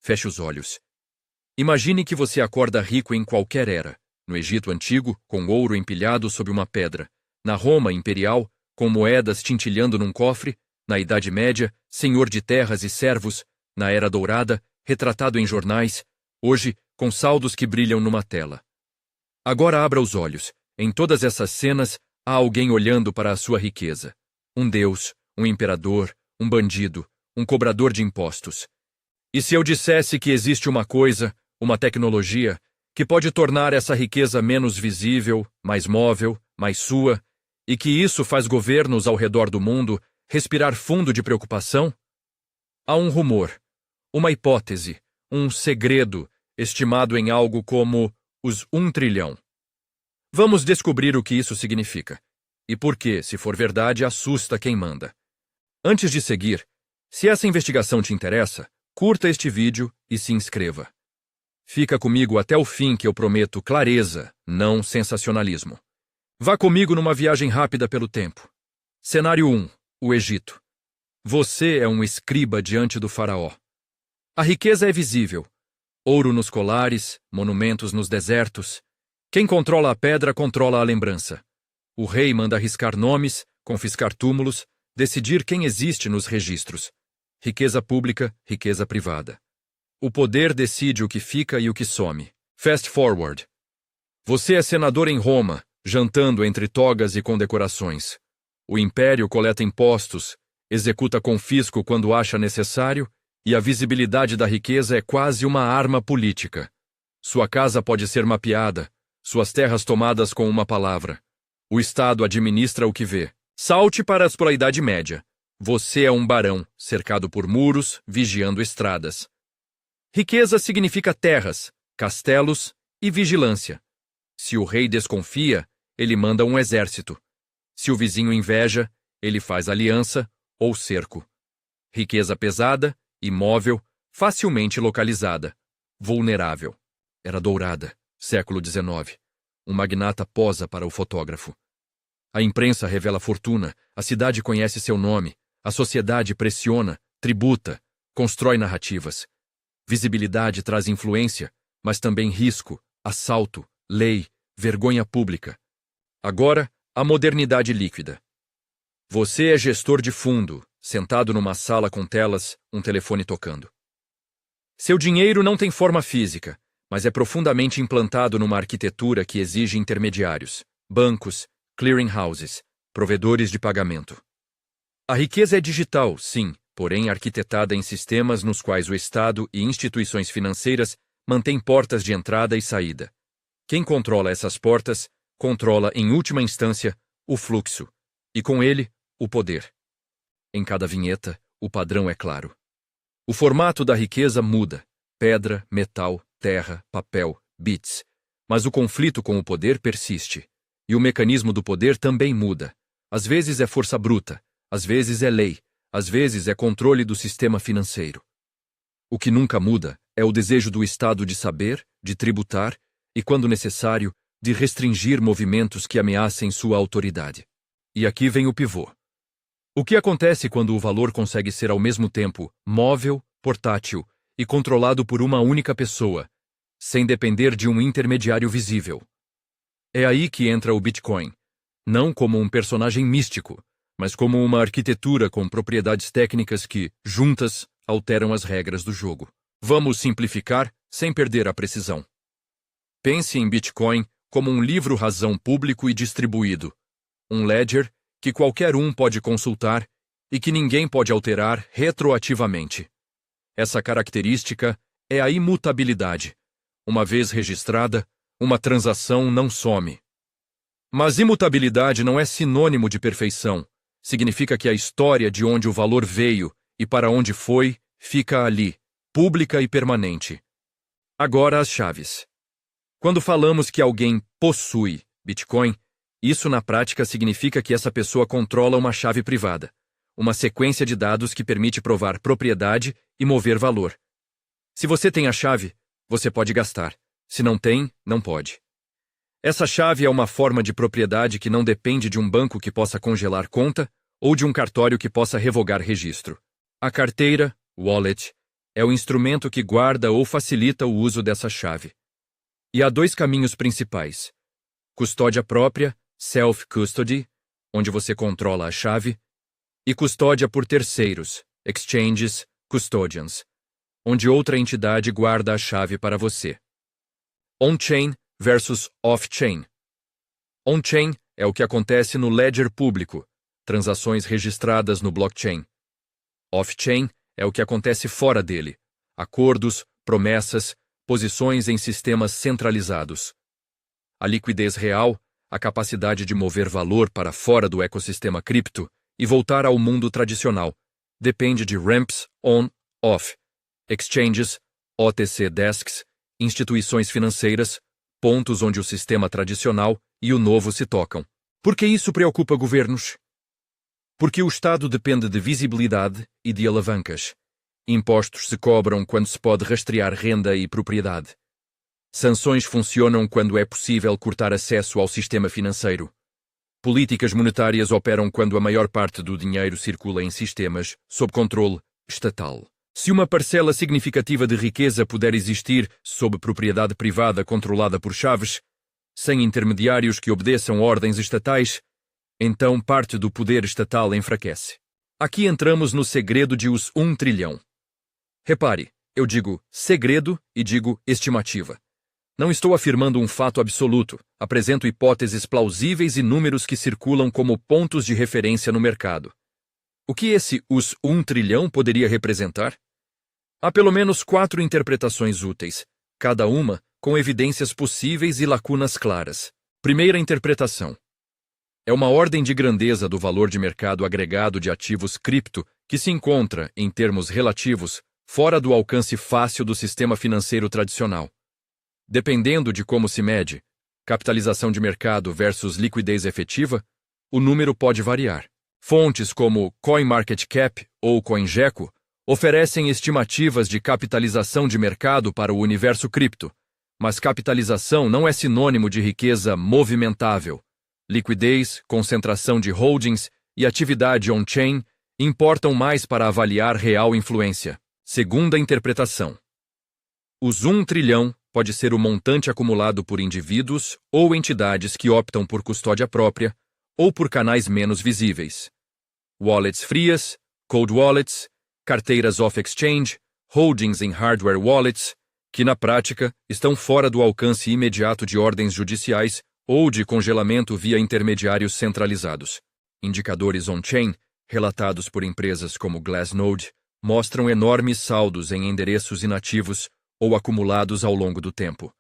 feche os olhos. Imagine que você acorda rico em qualquer era. No Egito Antigo, com ouro empilhado sob uma pedra. Na Roma Imperial, com moedas tintilhando num cofre. Na Idade Média, senhor de terras e servos. Na Era Dourada, retratado em jornais. Hoje, com saldos que brilham numa tela. Agora abra os olhos. Em todas essas cenas, há alguém olhando para a sua riqueza. Um deus, um imperador, um bandido, um cobrador de impostos. E se eu dissesse que existe uma coisa, uma tecnologia, que pode tornar essa riqueza menos visível, mais móvel, mais sua, e que isso faz governos ao redor do mundo respirar fundo de preocupação? Há um rumor, uma hipótese, um segredo, estimado em algo como os 1 trilhão. Vamos descobrir o que isso significa. E por que, se for verdade, assusta quem manda. Antes de seguir, se essa investigação te interessa, curta este vídeo e se inscreva. Fica comigo até o fim que eu prometo clareza, não sensacionalismo. Vá comigo numa viagem rápida pelo tempo. Cenário 1. O Egito. Você é um escriba diante do faraó. A riqueza é visível. Ouro nos colares, monumentos nos desertos. Quem controla a pedra controla a lembrança. O rei manda arriscar nomes, confiscar túmulos, decidir quem existe nos registros. Riqueza pública, riqueza privada. O poder decide o que fica e o que some. Fast forward. Você é senador em Roma, jantando entre togas e condecorações. O império coleta impostos, executa confisco quando acha necessário, e a visibilidade da riqueza é quase uma arma política. Sua casa pode ser mapeada, suas terras tomadas com uma palavra. O Estado administra o que vê. Salte para a Idade Média. Você é um barão, cercado por muros, vigiando estradas. Riqueza significa terras, castelos e vigilância. Se o rei desconfia, ele manda um exército. Se o vizinho inveja, ele faz aliança ou cerco. Riqueza pesada, imóvel, facilmente localizada. Vulnerável. Era Dourada, século XIX. Um magnata posa para o fotógrafo. A imprensa revela fortuna, a cidade conhece seu nome, a sociedade pressiona, tributa, constrói narrativas. Visibilidade traz influência, mas também risco, assalto, lei, vergonha pública. Agora, a modernidade líquida. Você é gestor de fundo, sentado numa sala com telas, um telefone tocando. Seu dinheiro não tem forma física, mas é profundamente implantado numa arquitetura que exige intermediários, bancos, clearing houses, provedores de pagamento. A riqueza é digital, sim, porém arquitetada em sistemas nos quais o Estado e instituições financeiras mantêm portas de entrada e saída. Quem controla essas portas, controla, em última instância, o fluxo, e com ele, o poder. Em cada vinheta, o padrão é claro. O formato da riqueza muda: pedra, metal, terra, papel, bits. Mas o conflito com o poder persiste. E o mecanismo do poder também muda. Às vezes é força bruta, às vezes é lei, às vezes é controle do sistema financeiro. O que nunca muda é o desejo do Estado de saber, de tributar e, quando necessário, de restringir movimentos que ameacem sua autoridade. E aqui vem o pivô. O que acontece quando o valor consegue ser ao mesmo tempo móvel, portátil e controlado por uma única pessoa, sem depender de um intermediário visível? É aí que entra o Bitcoin, não como um personagem místico, mas como uma arquitetura com propriedades técnicas que, juntas, alteram as regras do jogo. Vamos simplificar sem perder a precisão. Pense em Bitcoin como um livro-razão público e distribuído, um ledger que qualquer um pode consultar e que ninguém pode alterar retroativamente. Essa característica é a imutabilidade. Uma vez registrada, uma transação não some. Mas imutabilidade não é sinônimo de perfeição. Significa que a história de onde o valor veio e para onde foi fica ali, pública e permanente. Agora as chaves. Quando falamos que alguém possui Bitcoin, isso na prática significa que essa pessoa controla uma chave privada, uma sequência de dados que permite provar propriedade e mover valor. Se você tem a chave, você pode gastar. Se não tem, não pode. Essa chave é uma forma de propriedade que não depende de um banco que possa congelar conta ou de um cartório que possa revogar registro. A carteira, wallet, é o instrumento que guarda ou facilita o uso dessa chave. E há dois caminhos principais: custódia própria, self-custody, onde você controla a chave, e custódia por terceiros, exchanges, custodians, onde outra entidade guarda a chave para você. On-chain versus off-chain. On-chain é o que acontece no ledger público, transações registradas no blockchain. Off-chain é o que acontece fora dele, acordos, promessas, posições em sistemas centralizados. A liquidez real, a capacidade de mover valor para fora do ecossistema cripto e voltar ao mundo tradicional, depende de ramps on-off, exchanges, OTC desks, instituições financeiras, pontos onde o sistema tradicional e o novo se tocam. Por que isso preocupa governos? Porque o Estado depende de visibilidade e de alavancas. Impostos se cobram quando se pode rastrear renda e propriedade. Sanções funcionam quando é possível cortar acesso ao sistema financeiro. Políticas monetárias operam quando a maior parte do dinheiro circula em sistemas sob controle estatal. Se uma parcela significativa de riqueza puder existir sob propriedade privada controlada por chaves, sem intermediários que obedeçam ordens estatais, então parte do poder estatal enfraquece. Aqui entramos no segredo de os 1 trilhão. Repare, eu digo segredo e digo estimativa. Não estou afirmando um fato absoluto, apresento hipóteses plausíveis e números que circulam como pontos de referência no mercado. O que os 1 trilhão poderia representar? Há pelo menos 4 interpretações úteis, cada uma com evidências possíveis e lacunas claras. Primeira interpretação. É uma ordem de grandeza do valor de mercado agregado de ativos cripto que se encontra, em termos relativos, fora do alcance fácil do sistema financeiro tradicional. Dependendo de como se mede, capitalização de mercado versus liquidez efetiva, o número pode variar. Fontes como CoinMarketCap ou CoinGecko oferecem estimativas de capitalização de mercado para o universo cripto, mas capitalização não é sinônimo de riqueza movimentável. Liquidez, concentração de holdings e atividade on-chain importam mais para avaliar real influência. Segunda interpretação. Os 1 trilhão pode ser o montante acumulado por indivíduos ou entidades que optam por custódia própria ou por canais menos visíveis. Wallets frias, cold wallets, carteiras off-exchange, holdings em hardware wallets, que na prática estão fora do alcance imediato de ordens judiciais ou de congelamento via intermediários centralizados. Indicadores on-chain, relatados por empresas como Glassnode, mostram enormes saldos em endereços inativos ou acumulados ao longo do tempo.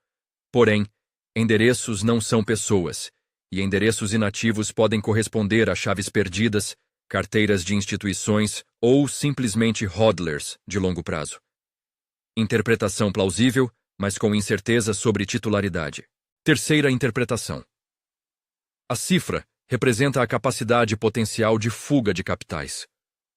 Porém, endereços não são pessoas, e endereços inativos podem corresponder a chaves perdidas, carteiras de instituições ou simplesmente hodlers de longo prazo. Interpretação plausível, mas com incerteza sobre titularidade. Terceira interpretação. A cifra representa a capacidade potencial de fuga de capitais.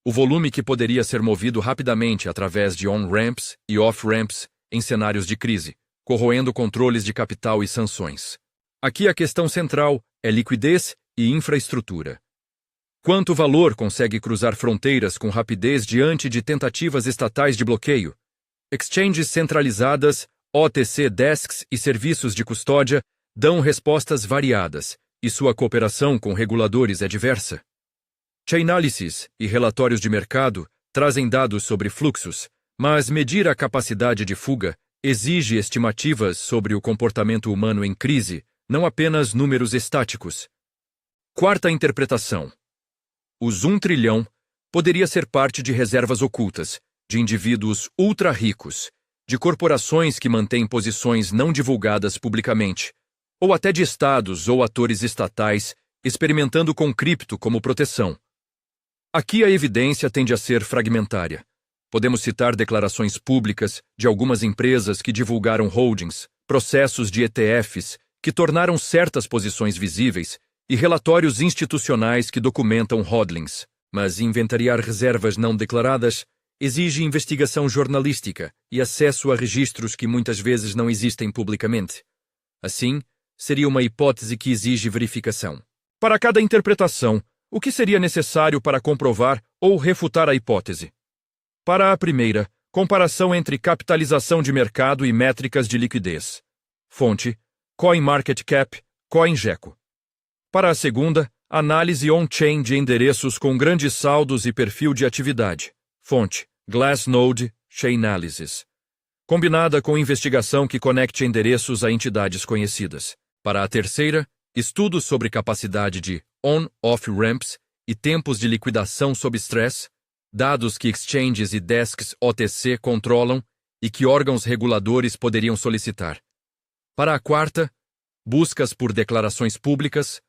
O volume que poderia ser movido rapidamente através de on-ramps e off-ramps em cenários de crise, corroendo controles de capital e sanções. Aqui a questão central é liquidez e infraestrutura. Quanto valor consegue cruzar fronteiras com rapidez diante de tentativas estatais de bloqueio? Exchanges centralizadas, OTC desks e serviços de custódia dão respostas variadas, e sua cooperação com reguladores é diversa. Chainalysis e relatórios de mercado trazem dados sobre fluxos, mas medir a capacidade de fuga exige estimativas sobre o comportamento humano em crise, não apenas números estáticos. Quarta interpretação. Os 1 trilhão poderia ser parte de reservas ocultas, de indivíduos ultra-ricos, de corporações que mantêm posições não divulgadas publicamente, ou até de estados ou atores estatais experimentando com cripto como proteção. Aqui a evidência tende a ser fragmentária. Podemos citar declarações públicas de algumas empresas que divulgaram holdings, processos de ETFs que tornaram certas posições visíveis e relatórios institucionais que documentam hodlings. Mas inventariar reservas não declaradas exige investigação jornalística e acesso a registros que muitas vezes não existem publicamente. Assim, seria uma hipótese que exige verificação. Para cada interpretação, o que seria necessário para comprovar ou refutar a hipótese? Para a primeira, Comparação entre capitalização de mercado e métricas de liquidez. Fonte: CoinMarketCap, CoinGecko. Para a segunda, análise on-chain de endereços com grandes saldos e perfil de atividade. Fonte: Glassnode, Chainalysis. Combinada com investigação que conecte endereços a entidades conhecidas. Para a terceira, estudos sobre capacidade de on-off ramps e tempos de liquidação sob stress, dados que exchanges e desks OTC controlam e que órgãos reguladores poderiam solicitar. Para a quarta, buscas por declarações públicas,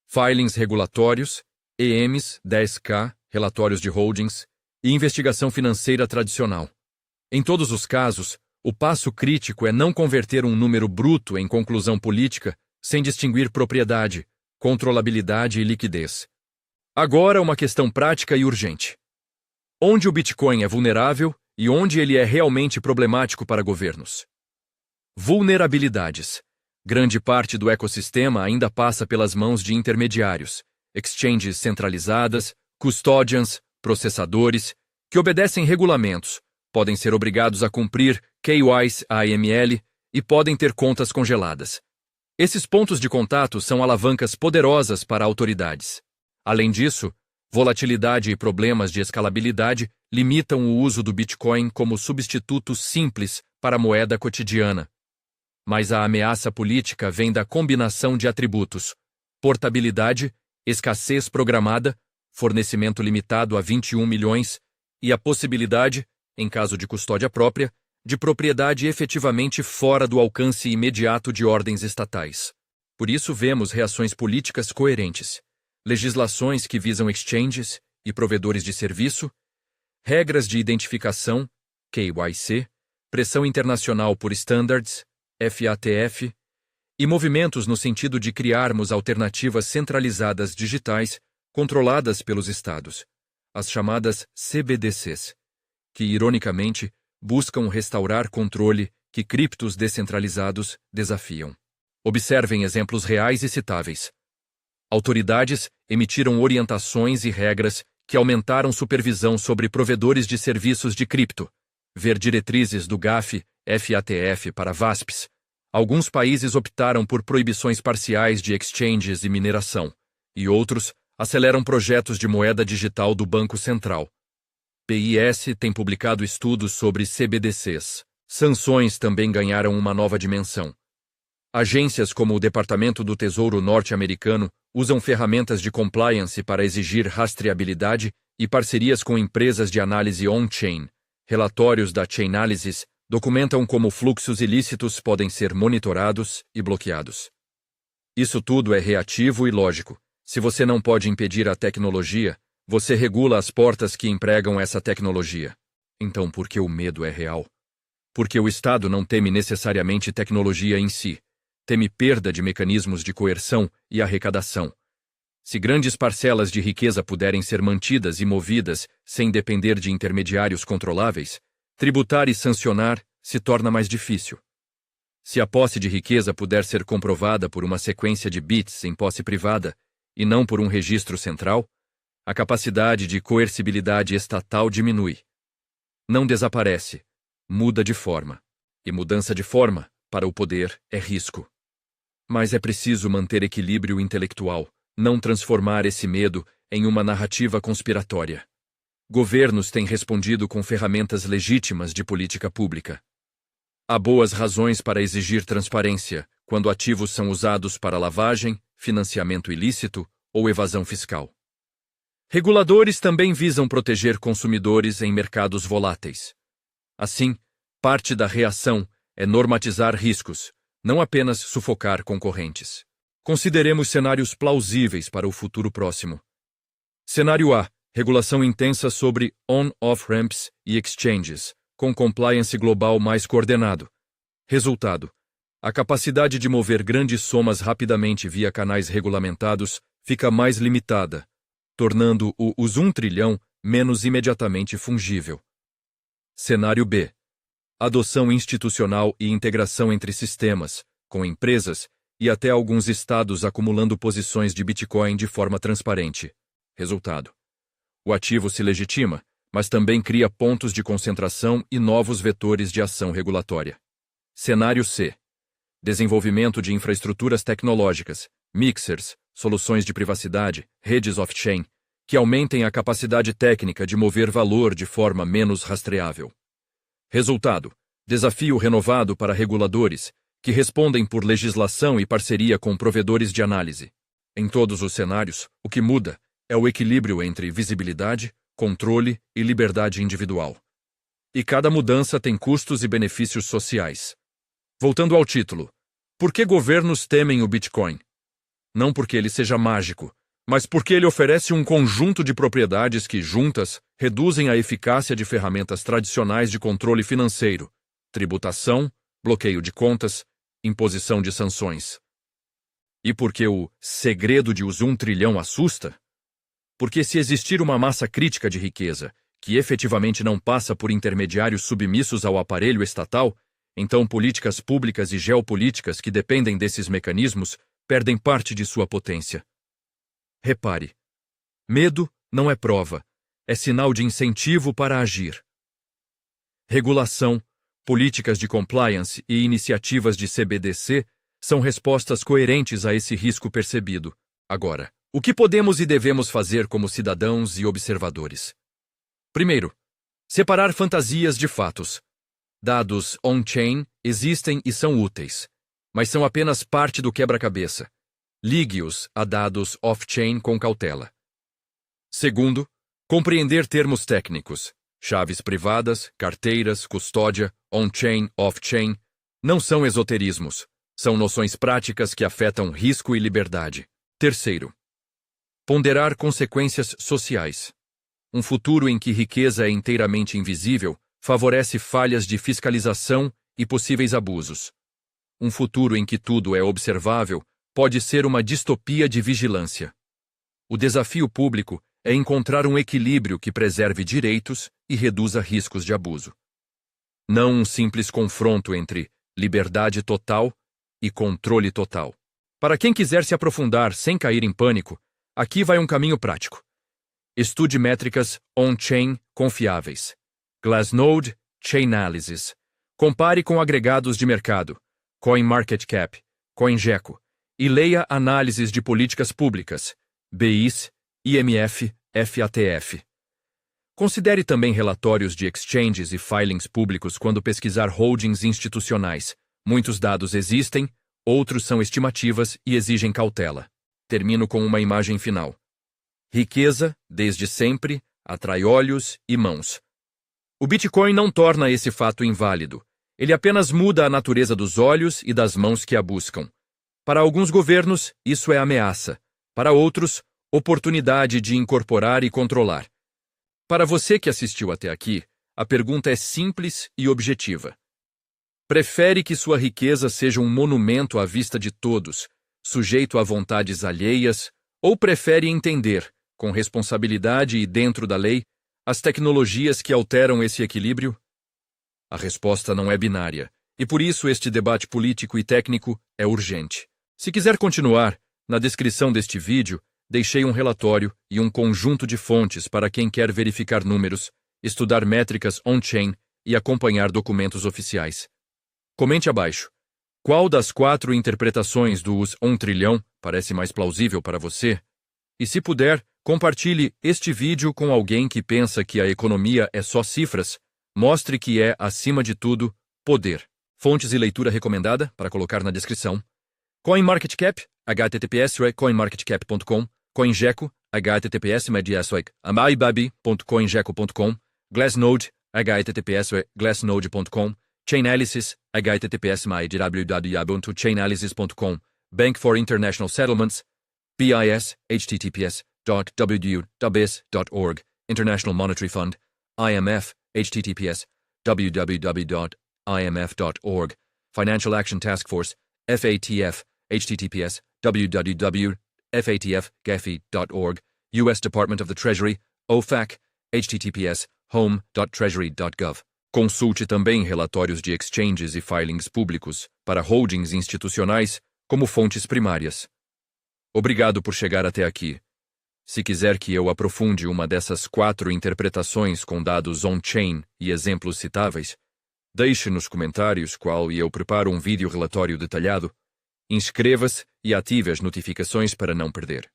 filings regulatórios, EMs, 10K, relatórios de holdings e investigação financeira tradicional. Em todos os casos, o passo crítico é não converter um número bruto em conclusão política sem distinguir propriedade, controlabilidade e liquidez. Agora uma questão prática e urgente. Onde o Bitcoin é vulnerável e onde ele é realmente problemático para governos? Vulnerabilidades. Grande parte do ecossistema ainda passa pelas mãos de intermediários, exchanges centralizadas, custodians, processadores, que obedecem regulamentos, podem ser obrigados a cumprir KYC/AML e podem ter contas congeladas. Esses pontos de contato são alavancas poderosas para autoridades. Além disso, volatilidade e problemas de escalabilidade limitam o uso do Bitcoin como substituto simples para a moeda cotidiana. Mas a ameaça política vem da combinação de atributos: portabilidade, escassez programada, fornecimento limitado a 21 milhões e a possibilidade, em caso de custódia própria, de propriedade efetivamente fora do alcance imediato de ordens estatais. Por isso vemos reações políticas coerentes, legislações que visam exchanges e provedores de serviço, regras de identificação, KYC, pressão internacional por standards, FATF, e movimentos no sentido de criarmos alternativas centralizadas digitais controladas pelos estados, as chamadas CBDCs, que, ironicamente, buscam restaurar controle que criptos descentralizados desafiam. Observem exemplos reais e citáveis. Autoridades emitiram orientações e regras que aumentaram supervisão sobre provedores de serviços de cripto. Ver diretrizes do GAF, FATF para VASPs. Alguns países optaram por proibições parciais de exchanges e mineração, e outros aceleram projetos de moeda digital do Banco Central. PIS tem publicado estudos sobre CBDCs. Sanções também ganharam uma nova dimensão. Agências como o Departamento do Tesouro norte-americano usam ferramentas de compliance para exigir rastreabilidade e parcerias com empresas de análise on-chain. Relatórios da Chainalysis documentam como fluxos ilícitos podem ser monitorados e bloqueados. Isso tudo é reativo e lógico. Se você não pode impedir a tecnologia, você regula as portas que empregam essa tecnologia. Então, por que o medo é real? Porque o Estado não teme necessariamente tecnologia em si. Teme perda de mecanismos de coerção e arrecadação. Se grandes parcelas de riqueza puderem ser mantidas e movidas sem depender de intermediários controláveis, tributar e sancionar se torna mais difícil. Se a posse de riqueza puder ser comprovada por uma sequência de bits em posse privada e não por um registro central, a capacidade de coercibilidade estatal diminui. Não desaparece, muda de forma. E mudança de forma, para o poder, é risco. Mas é preciso manter equilíbrio intelectual, não transformar esse medo em uma narrativa conspiratória. Governos têm respondido com ferramentas legítimas de política pública. Há boas razões para exigir transparência quando ativos são usados para lavagem, financiamento ilícito ou evasão fiscal. Reguladores também visam proteger consumidores em mercados voláteis. Assim, parte da reação é normatizar riscos, não apenas sufocar concorrentes. Consideremos cenários plausíveis para o futuro próximo. Cenário A: regulação intensa sobre on-off ramps e exchanges, com compliance global mais coordenado. Resultado: a capacidade de mover grandes somas rapidamente via canais regulamentados fica mais limitada, tornando os 1 trilhão menos imediatamente fungível. Cenário B: adoção institucional e integração entre sistemas, com empresas e até alguns estados acumulando posições de Bitcoin de forma transparente. Resultado: o ativo se legitima, mas também cria pontos de concentração e novos vetores de ação regulatória. Cenário C. Desenvolvimento de infraestruturas tecnológicas, mixers, soluções de privacidade, redes off-chain, que aumentem a capacidade técnica de mover valor de forma menos rastreável. Resultado: desafio renovado para reguladores, que respondem por legislação e parceria com provedores de análise. Em todos os cenários, o que muda é o equilíbrio entre visibilidade, controle e liberdade individual. E cada mudança tem custos e benefícios sociais. Voltando ao título, por que governos temem o Bitcoin? Não porque ele seja mágico, mas porque ele oferece um conjunto de propriedades que, juntas, reduzem a eficácia de ferramentas tradicionais de controle financeiro, tributação, bloqueio de contas, imposição de sanções. E porque o segredo de os 1 trilhão assusta? Porque se existir uma massa crítica de riqueza, que efetivamente não passa por intermediários submissos ao aparelho estatal, então políticas públicas e geopolíticas que dependem desses mecanismos perdem parte de sua potência. Repare, medo não é prova, é sinal de incentivo para agir. Regulação, políticas de compliance e iniciativas de CBDC são respostas coerentes a esse risco percebido. Agora, o que podemos e devemos fazer como cidadãos e observadores? Primeiro, separar fantasias de fatos. Dados on-chain existem e são úteis, mas são apenas parte do quebra-cabeça. Ligue-os a dados off-chain com cautela. Segundo, compreender termos técnicos. Chaves privadas, carteiras, custódia, on-chain, off-chain, não são esoterismos. São noções práticas que afetam risco e liberdade. Terceiro, ponderar consequências sociais. Um futuro em que riqueza é inteiramente invisível favorece falhas de fiscalização e possíveis abusos. Um futuro em que tudo é observável pode ser uma distopia de vigilância. O desafio público é encontrar um equilíbrio que preserve direitos e reduza riscos de abuso. Não um simples confronto entre liberdade total e controle total. Para quem quiser se aprofundar sem cair em pânico, aqui vai um caminho prático. Estude métricas on-chain confiáveis. Glassnode, Chainalysis. Compare com agregados de mercado, CoinMarketCap, CoinGecko, e leia análises de políticas públicas, BIs, IMF, FATF. Considere também relatórios de exchanges e filings públicos quando pesquisar holdings institucionais. Muitos dados existem, outros são estimativas e exigem cautela. Termino com uma imagem final. Riqueza, desde sempre, atrai olhos e mãos. O Bitcoin não torna esse fato inválido. Ele apenas muda a natureza dos olhos e das mãos que a buscam. Para alguns governos, isso é ameaça. Para outros, oportunidade de incorporar e controlar. Para você que assistiu até aqui, a pergunta é simples e objetiva. Prefere que sua riqueza seja um monumento à vista de todos, sujeito a vontades alheias, ou prefere entender, com responsabilidade e dentro da lei, as tecnologias que alteram esse equilíbrio? A resposta não é binária, e por isso este debate político e técnico é urgente. Se quiser continuar, na descrição deste vídeo, deixei um relatório e um conjunto de fontes para quem quer verificar números, estudar métricas on-chain e acompanhar documentos oficiais. Comente abaixo. Qual das 4 interpretações dos 1 trilhão parece mais plausível para você? E se puder, compartilhe este vídeo com alguém que pensa que a economia é só cifras. Mostre que é, acima de tudo, poder. Fontes e leitura recomendada para colocar na descrição. CoinMarketCap, https://coinmarketcap.com, CoinGecko, https://amaibabi.coingecko.com, Glassnode, https://glassnode.com, Chainalysis, https://www.chainalysis.com, Bank for International Settlements, BIS, https://www.bis.org, International Monetary Fund, IMF, https://www.imf.org, Financial Action Task Force, FATF, https://www.fatfgafi.org, U.S. Department of the Treasury, OFAC, https://home.treasury.gov. Consulte também relatórios de exchanges e filings públicos para holdings institucionais como fontes primárias. Obrigado por chegar até aqui. Se quiser que eu aprofunde uma dessas 4 interpretações com dados on-chain e exemplos citáveis, deixe nos comentários qual e eu preparo um vídeo relatório detalhado. Inscreva-se e ative as notificações para não perder.